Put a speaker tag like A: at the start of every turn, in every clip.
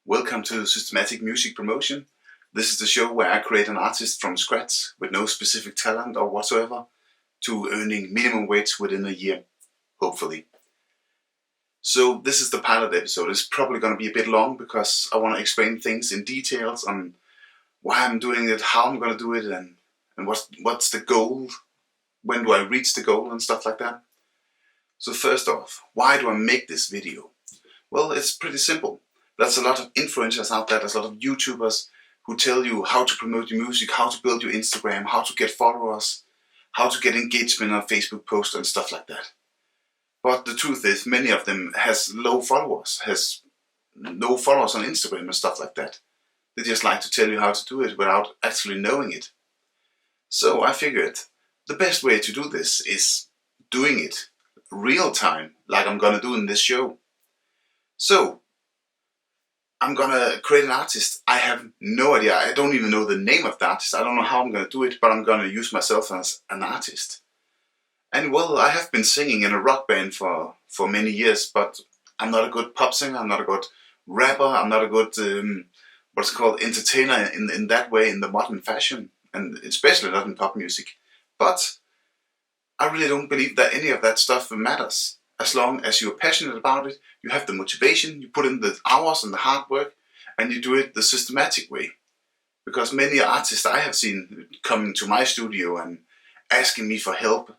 A: Welcome to Systematic Music Promotion. This is the show where I create an artist from scratch with no specific talent or whatsoever to earning minimum wage within a year, hopefully. So this is the pilot episode. It's probably going to be a bit long because I want to explain things in details on why I'm doing it, how I'm going to do it, and what's the goal, when do I reach the goal and stuff like that. So first off, why do I make this video? Well, it's pretty simple. There's a lot of influencers out there, there's a lot of YouTubers who tell you how to promote your music, how to build your Instagram, how to get followers, how to get engagement on Facebook posts and stuff like that. But the truth is, many of them has no followers on Instagram and stuff like that. They just like to tell you how to do it without actually knowing it. So I figured the best way to do this is doing it real time, like I'm gonna do in this show. So I'm gonna create an artist. I have no idea. I don't even know the name of the artist. I don't know how I'm gonna do it, but I'm gonna use myself as an artist. And well, I have been singing in a rock band for many years, but I'm not a good pop singer. I'm not a good rapper. I'm not a good entertainer in that way, in the modern fashion, and especially not in pop music. But I really don't believe that any of that stuff matters. As long as you're passionate about it, you have the motivation, you put in the hours and the hard work, and you do it the systematic way. Because many artists I have seen coming to my studio and asking me for help,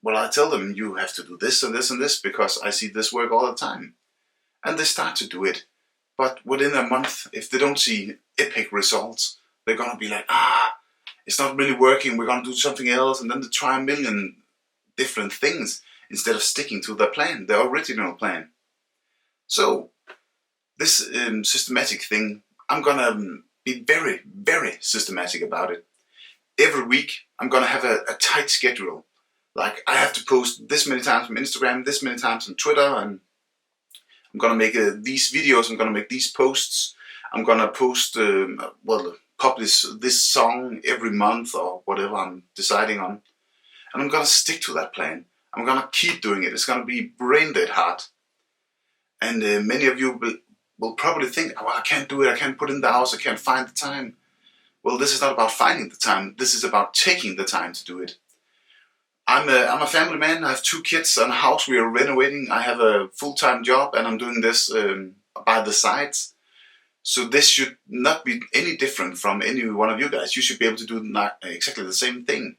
A: well, I tell them, you have to do this and this and this because I see this work all the time. And they start to do it. But within a month, if they don't see epic results, they're going to be like, it's not really working, we're going to do something else. And then they try a million different things instead of sticking to their plan, their original plan. So this systematic thing, I'm going to be very, very systematic about it. Every week, I'm going to have a tight schedule. Like, I have to post this many times on Instagram, this many times on Twitter, and I'm going to make these videos, I'm going to make these posts. I'm going to post, publish this song every month or whatever I'm deciding on. And I'm going to stick to that plan. I'm going to keep doing it. It's going to be brain dead hard. And many of you will probably think, I can't do it. I can't put in the hours. I can't find the time. Well, this is not about finding the time. This is about taking the time to do it. I'm a family man. I have 2 kids and a house we are renovating. I have a full-time job and I'm doing this by the sides. So this should not be any different from any one of you guys. You should be able to do exactly the same thing.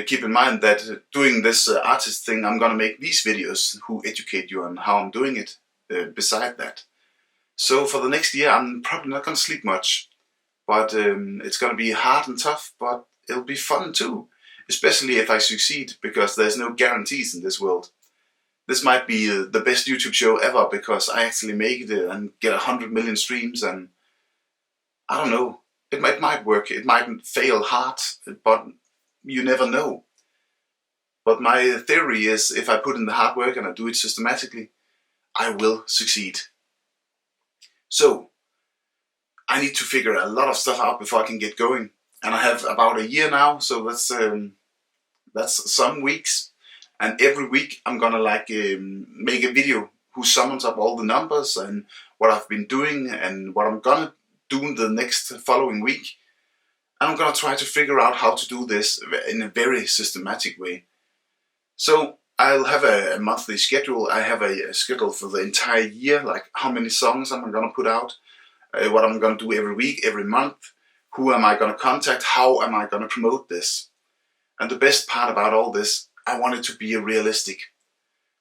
A: Keep in mind that doing this artist thing, I'm going to make these videos who educate you on how I'm doing it beside that. So for the next year, I'm probably not going to sleep much. But it's going to be hard and tough, but it'll be fun too. Especially if I succeed, because there's no guarantees in this world. This might be the best YouTube show ever because I actually make it and get 100 million streams, and I don't know, it might work, it might fail hard, but you never know. But my theory is, if I put in the hard work and I do it systematically, I will succeed. So, I need to figure a lot of stuff out before I can get going. And I have about a year now, so that's some weeks. And every week I'm gonna make a video who sums up all the numbers and what I've been doing and what I'm gonna do the next following week. And I'm gonna try to figure out how to do this in a very systematic way. So I'll have a monthly schedule. I have a schedule for the entire year, like how many songs I'm gonna put out, what I'm gonna do every week, every month, who am I gonna contact, how am I gonna promote this. And the best part about all this, I want it to be realistic.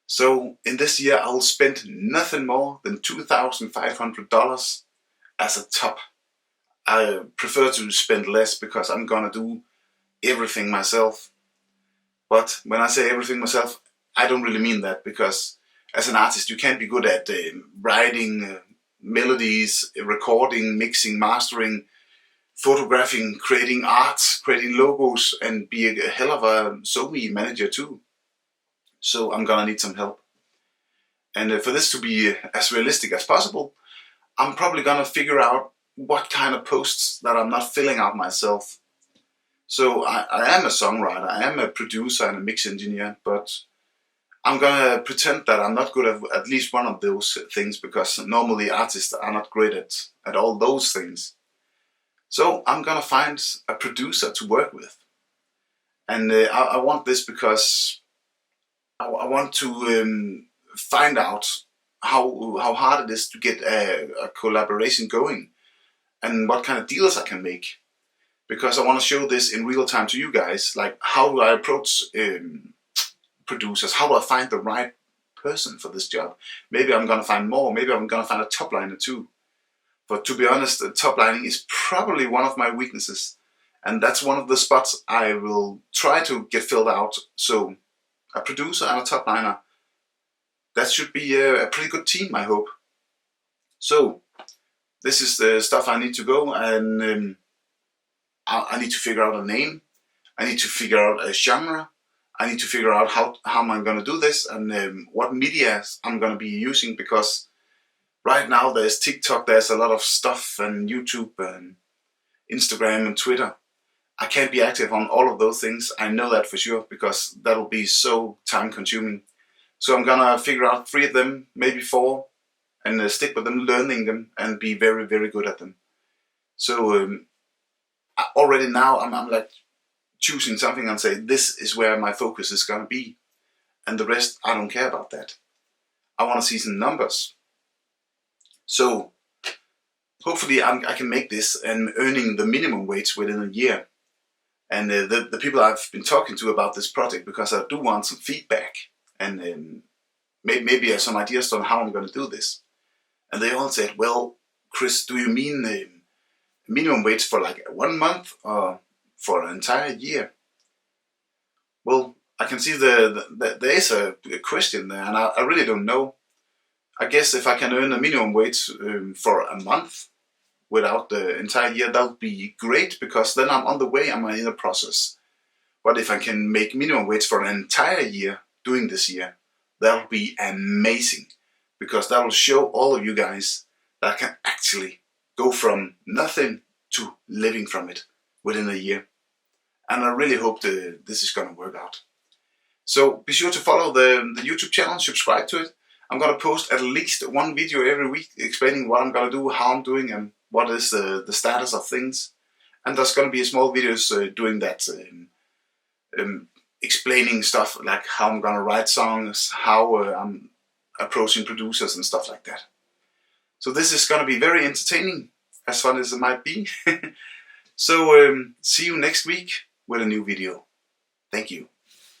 A: So in this year, I'll spend nothing more than $2,500 as a top. I prefer to spend less because I'm gonna do everything myself. But when I say everything myself, I don't really mean that, because as an artist, you can't be good at writing melodies, recording, mixing, mastering, photographing, creating art, creating logos, and be a hell of a Sony manager too. So I'm gonna need some help. And for this to be as realistic as possible, I'm probably gonna figure out what kind of posts that I'm not filling out myself. So I am a songwriter, I am a producer and a mix engineer, but I'm gonna pretend that I'm not good at least one of those things, because normally artists are not great at all those things. So I'm gonna find a producer to work with. And I want this because I want to find out how hard it is to get a collaboration going, and what kind of deals I can make. Because I want to show this in real time to you guys, like how do I approach producers, how do I find the right person for this job. Maybe I'm gonna find more, maybe I'm gonna find a top liner too. But to be honest, top lining is probably one of my weaknesses, and that's one of the spots I will try to get filled out. So a producer and a top liner, that should be a pretty good team, I hope. So this is the stuff I need to go, and I need to figure out a name, I need to figure out a genre, I need to figure out how I'm going to do this, and what media I'm going to be using, because right now there's TikTok, there's a lot of stuff, and YouTube and Instagram and Twitter. I can't be active on all of those things, I know that for sure, because that'll be so time consuming. So I'm gonna figure out 3 of them, maybe 4, and stick with them, learning them, and be very, very good at them. So already now I'm like choosing something and say, this is where my focus is gonna be, and the rest I don't care about that. I want to see some numbers. So hopefully I can make this and earning the minimum wage within a year. And the people I've been talking to about this project, because I do want some feedback, and maybe some ideas on how I'm going to do this. And they all said, well, Chris, do you mean minimum wage for like 1 month or for an entire year? Well, I can see there is a question there, and I really don't know. I guess if I can earn a minimum wage for a month without the entire year, that would be great, because then I'm on the way, I'm in the process. But if I can make minimum wage for an entire year doing this year, that would be amazing, because that will show all of you guys that I can actually go from nothing to living from it within a year. And I really hope this is going to work out. So be sure to follow the YouTube channel, subscribe to it. I'm going to post at least 1 video every week explaining what I'm going to do, how I'm doing, and what is the status of things. And there's going to be small videos doing that, explaining stuff like how I'm going to write songs, how I'm approaching producers and stuff like that. So this is going to be very entertaining, as fun as it might be. So see you next week with a new video. Thank you.